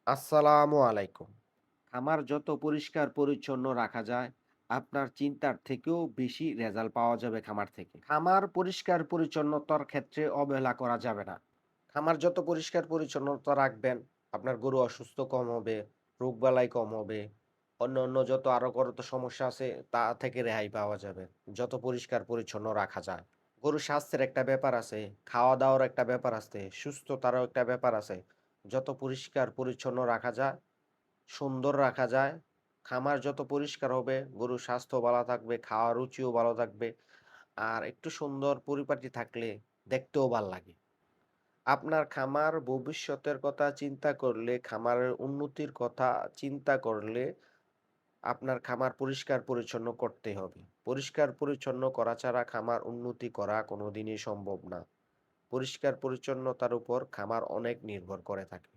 আসসালামু আলাইকুম। খামার যত পরিষ্কার পরিচ্ছন্ন রাখা যায়, আপনার চিন্তার থেকেও বেশি রেজাল্ট পাওয়া যাবে খামার থেকে। খামার পরিষ্কার পরিচ্ছন্নতার ক্ষেত্রে অবহেলা করা যাবে না। খামার যত পরিষ্কার পরিচ্ছন্নতা রাখবেন, আপনার গরু অসুস্থ কম হবে, রোগবালাই কম হবে, অন্য যত আরোগ্যগত সমস্যা আছে তা থেকে রেহাই পাওয়া যাবে। যত পরিষ্কার পরিচ্ছন্ন রাখা যায়। গরুর স্বাস্থ্যের একটা ব্যাপার আছে, খাওয়া-দাওয়ার একটা ব্যাপার আছে, সুস্থতারও একটা ব্যাপার আছে। যত পরিষ্কার পরিচ্ছন্ন রাখা যায়, সুন্দর রাখা যায়, খামার যত পরিষ্কার হবে, গরুর স্বাস্থ্য ভালো থাকবে, খাওয়ার রুচিও ভালো থাকবে। আর একটু সুন্দর পরিপাটি থাকলে দেখতেও ভাল লাগে। আপনার খামার ভবিষ্যতের কথা চিন্তা করলে, খামারের উন্নতির কথা চিন্তা করলে, আপনার খামার পরিষ্কার পরিচ্ছন্ন করতে হবে। পরিষ্কার পরিচ্ছন্ন করা ছাড়া খামার উন্নতি করা কোনোদিনই সম্ভব না। পরিষ্কার পরিচ্ছন্নতার উপর খামার অনেক নির্ভর করে থাকে।